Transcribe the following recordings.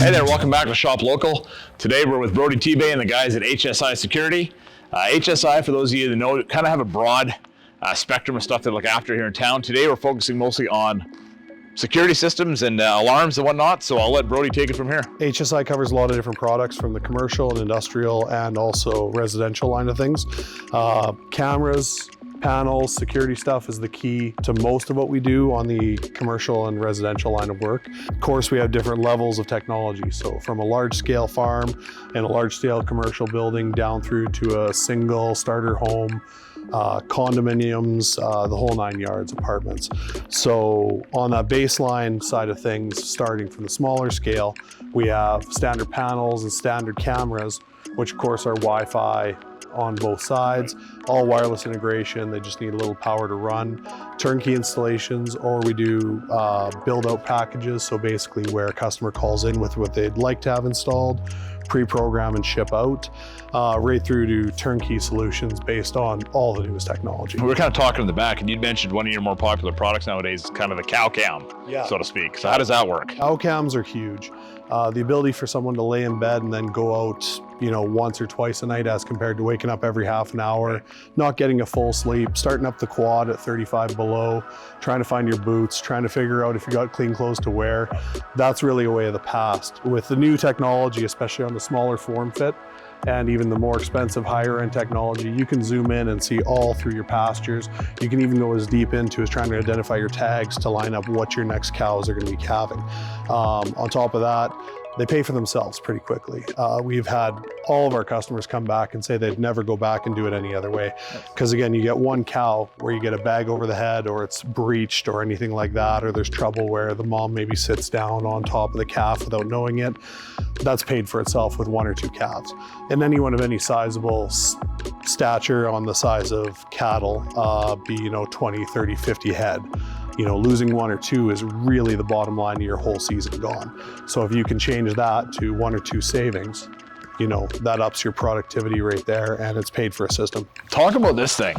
Hey there, welcome back to Shop Local. Today we're with Brody T-Bay and the guys at HSI Security. HSI, for those of you that know, kind of have a broad spectrum of stuff to look after here in town. Today we're focusing mostly on security systems and alarms and whatnot, so I'll let Brody take it from here. HSI covers a lot of different products from the commercial and industrial and also residential line of things. Cameras, panels, security stuff is the key to most of what we do on the commercial and residential line of work. Of course, we have different levels of technology. So from a large scale farm and a large scale commercial building down through to a single starter home, condominiums, the whole 9 yards, apartments. So on that baseline side of things, starting from the smaller scale, we have standard panels and standard cameras, which of course are Wi-Fi on both sides, all wireless integration. They just need a little power to run. Turnkey installations, or we do build out packages. So basically where a customer calls in with what they'd like to have installed, pre-program and ship out, right through to turnkey solutions based on all the newest technology. We were kind of talking in the back, and you'd mentioned one of your more popular products nowadays is kind of the cow cam, so to speak. So how does that work? Cow cams are huge. The ability for someone to lay in bed and then go out, once or twice a night as compared to waking up every half an hour, not getting a full sleep, starting up the quad at 35 below, trying to find your boots, trying to figure out if you got clean clothes to wear. That's really a way of the past. With the new technology, especially on the smaller form fit, and even the more expensive higher end technology, you can zoom in and see all through your pastures. You can even go as deep into as trying to identify your tags to line up what your next cows are going to be calving. On top of that, they pay for themselves pretty quickly. We've had all of our customers come back and say they'd never go back and do it any other way. Because again, you get one cow where you get a bag over the head, or it's breached or anything like that, or there's trouble where the mom maybe sits down on top of the calf without knowing it. That's paid for itself with one or two calves. And anyone of any sizable stature on the size of cattle, be 20, 30, 50 head. Losing one or two is really the bottom line of your whole season gone. So if you can change that to one or two savings, that ups your productivity right there, and it's paid for a system. Talk about this thing.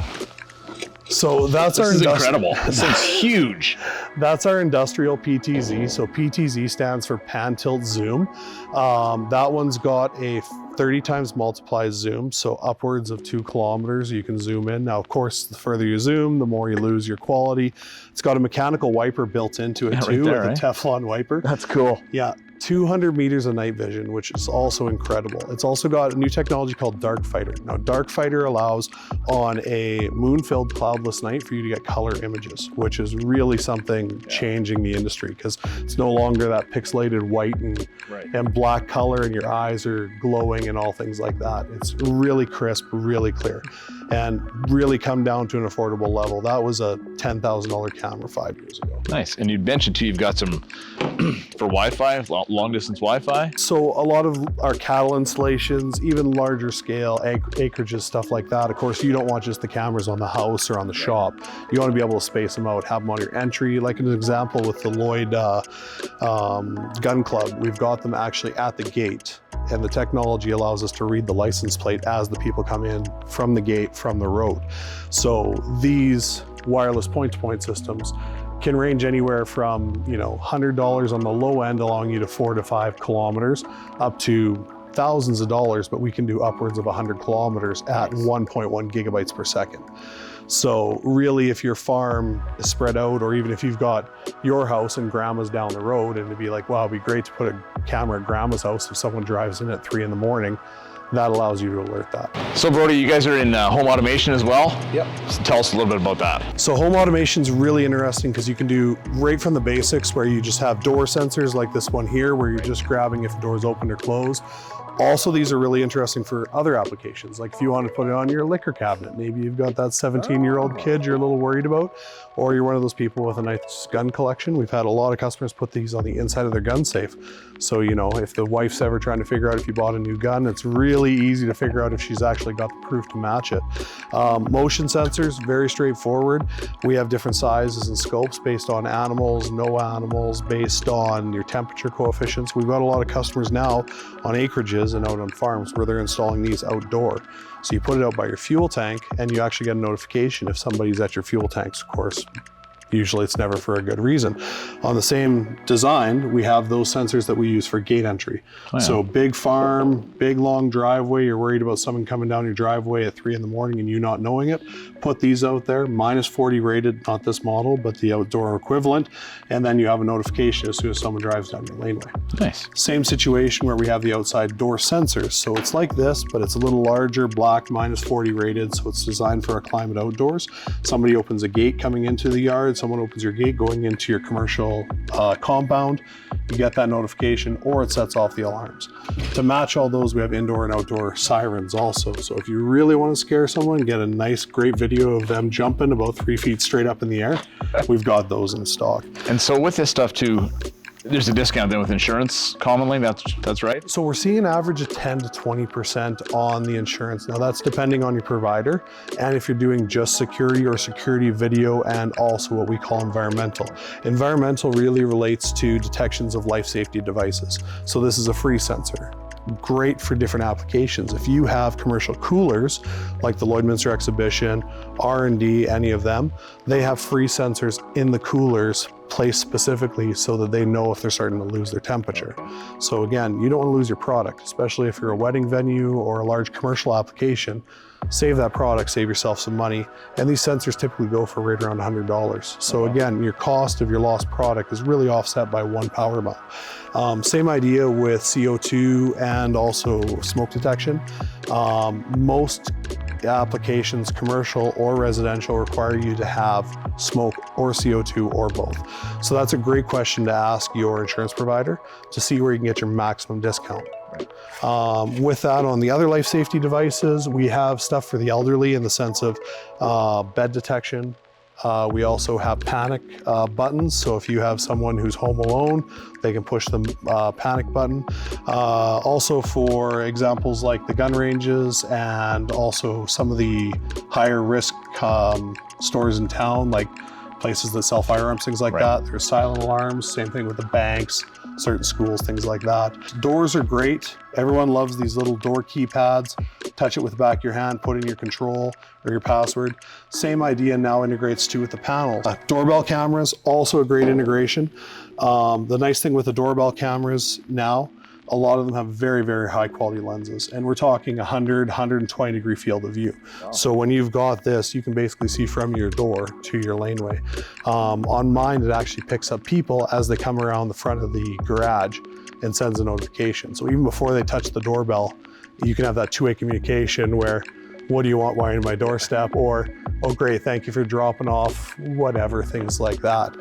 So that's this is incredible. This thing's huge. That's our industrial PTZ. So PTZ stands for pan tilt zoom. That one's got a 30 times multiply zoom, so upwards of 2 kilometers you can zoom in. Now, of course, the further you zoom, the more you lose your quality. It's got a mechanical wiper built into it too, right there, with a Teflon wiper. That's cool. Yeah. 200 meters of night vision, which is also incredible. It's also got a new technology called Dark Fighter. Now, Dark Fighter allows on a moon-filled cloudless night for you to get color images, which is really something changing the industry, because it's no longer that pixelated white and black color and your eyes are glowing and all things like that. It's really crisp, really clear, and really come down to an affordable level. That was a $10,000 camera 5 years ago. Nice. And you mentioned too, you've got some for Wi-Fi, long distance Wi-Fi. So a lot of our cattle installations, even larger scale acreages, stuff like that. Of course, you don't want just the cameras on the house or on the shop. You want to be able to space them out, have them on your entry. Like an example with the Lloyd Gun Club, we've got them actually at the gate. And the technology allows us to read the license plate as the people come in from the gate, from the road. So these wireless point-to-point systems can range anywhere from $100 on the low end, allowing you to 4 to 5 kilometers, up to thousands of dollars, but we can do upwards of 100 kilometers at 1.1 gigabytes per second. So really, if your farm is spread out, or even if you've got your house and grandma's down the road, and it'd be like, wow, it'd be great to put a camera at grandma's house if someone drives in at 3 in the morning, that allows you to alert that. So Brody, you guys are in home automation as well? Yep. So tell us a little bit about that. So home automation is really interesting because you can do right from the basics, where you just have door sensors like this one here, where you're just grabbing if the door's open or closed. Also, these are really interesting for other applications. Like if you want to put it on your liquor cabinet, maybe you've got that 17-year-old kid you're a little worried about, or you're one of those people with a nice gun collection. We've had a lot of customers put these on the inside of their gun safe. So, if the wife's ever trying to figure out if you bought a new gun, it's really easy to figure out if she's actually got the proof to match it. Motion sensors, very straightforward. We have different sizes and scopes based on animals, no animals, based on your temperature coefficients. We've got a lot of customers now on acreages and out on farms where they're installing these outdoor. So you put it out by your fuel tank, and you actually get a notification if somebody's at your fuel tanks, of course, Usually it's never for a good reason. On the same design, we have those sensors that we use for gate entry. Oh, yeah. So big farm, big long driveway, you're worried about someone coming down your driveway at 3 in the morning and you not knowing it, put these out there, -40 rated, not this model, but the outdoor equivalent, and then you have a notification as soon as someone drives down your laneway. Nice. Same situation where we have the outside door sensors. So it's like this, but it's a little larger, black, -40 rated, so it's designed for a climate outdoors. Somebody opens a gate coming into the yard, someone opens your gate going into your commercial compound, you get that notification, or it sets off the alarms. To match all those, we have indoor and outdoor sirens also. So if you really want to scare someone, get a nice, great video of them jumping about 3 feet straight up in the air, we've got those in stock. And so with this stuff too, there's a discount then with insurance commonly, that's right? So we're seeing an average of 10 to 20% on the insurance. Now that's depending on your provider, and if you're doing just security or security video and also what we call environmental. Environmental really relates to detections of life safety devices. So this is a free sensor. Great for different applications. If you have commercial coolers, like the Lloydminster exhibition, R&D, any of them, they have free sensors in the coolers placed specifically so that they know if they're starting to lose their temperature. So again, you don't want to lose your product, especially if you're a wedding venue or a large commercial application. Save that product, save yourself some money. And these sensors typically go for right around $100. So again, your cost of your lost product is really offset by one power mount. Same idea with CO2 and also smoke detection. Most applications, commercial or residential, require you to have smoke or CO2 or both. So that's a great question to ask your insurance provider to see where you can get your maximum discount. With that, on the other life safety devices, we have stuff for the elderly in the sense of bed detection. We also have panic buttons. So if you have someone who's home alone, they can push the panic button. Also for examples like the gun ranges and also some of the higher risk stores in town, like places that sell firearms, things like that. There's silent alarms, same thing with the banks, certain schools, things like that. Doors are great. Everyone loves these little door keypads. Touch it with the back of your hand, put in your control or your password. Same idea now integrates too with the panel. Doorbell cameras, also a great integration. The nice thing with the doorbell cameras now, a lot of them have very, very high quality lenses, and we're talking 100, 120 degree field of view. Wow. So when you've got this, you can basically see from your door to your laneway. On mine, it actually picks up people as they come around the front of the garage and sends a notification. So even before they touch the doorbell, you can have that two-way communication where, what do you want while you're in my doorstep? Or, oh great, thank you for dropping off, whatever, things like that.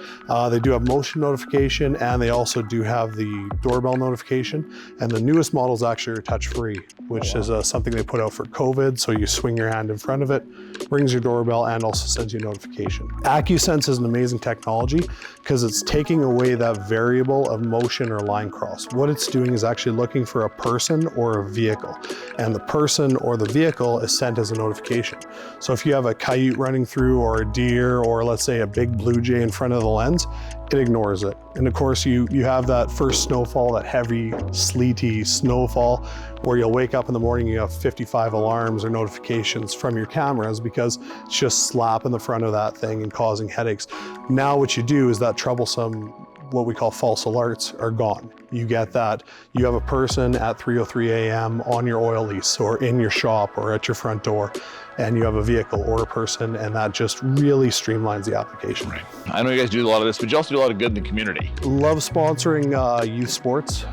They do have motion notification, and they also do have the doorbell notification. And the newest models actually are touch-free, which is something they put out for COVID. So you swing your hand in front of it, rings your doorbell, and also sends you a notification. AccuSense is an amazing technology because it's taking away that variable of motion or line cross. What it's doing is actually looking for a person or a vehicle, and the person or the vehicle is sent as a notification. So if you have a coyote running through, or a deer, or let's say a big blue jay in front of the lens, it ignores it. And of course you have that first snowfall, that heavy, sleety snowfall, where you'll wake up in the morning, you have 55 alarms or notifications from your cameras because it's just slapping the front of that thing and causing headaches. Now what you do is that troublesome, what we call false alerts, are gone. You get that you have a person at 3:03 a.m. on your oil lease or in your shop or at your front door, and you have a vehicle or a person, and that just really streamlines the application. Right. I know you guys do a lot of this, but you also do a lot of good in the community. Love sponsoring youth sports.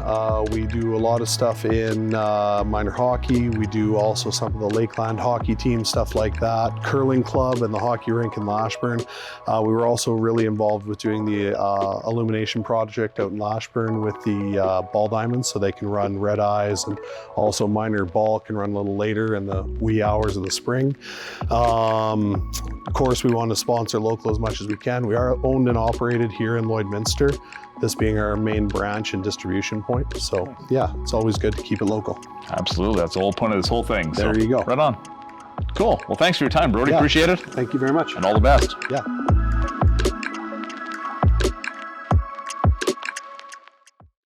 We do a lot of stuff in minor hockey. We do also some of the Lakeland hockey team, stuff like that. Curling club and the hockey rink in Lashburn. We were also really involved with doing the illumination project out in Lashburn with the ball diamonds, so they can run red eyes, and also minor ball can run a little later in the wee hours of the spring. Of course, we want to sponsor local as much as we can. We are owned and operated here in Lloydminster, this being our main branch and distribution point. So yeah, it's always good to keep it local. Absolutely, that's the whole point of this whole thing. There you go. Right on. Cool. Well, thanks for your time, Brody. Yeah. Appreciate it. Thank you very much. And all the best. Yeah.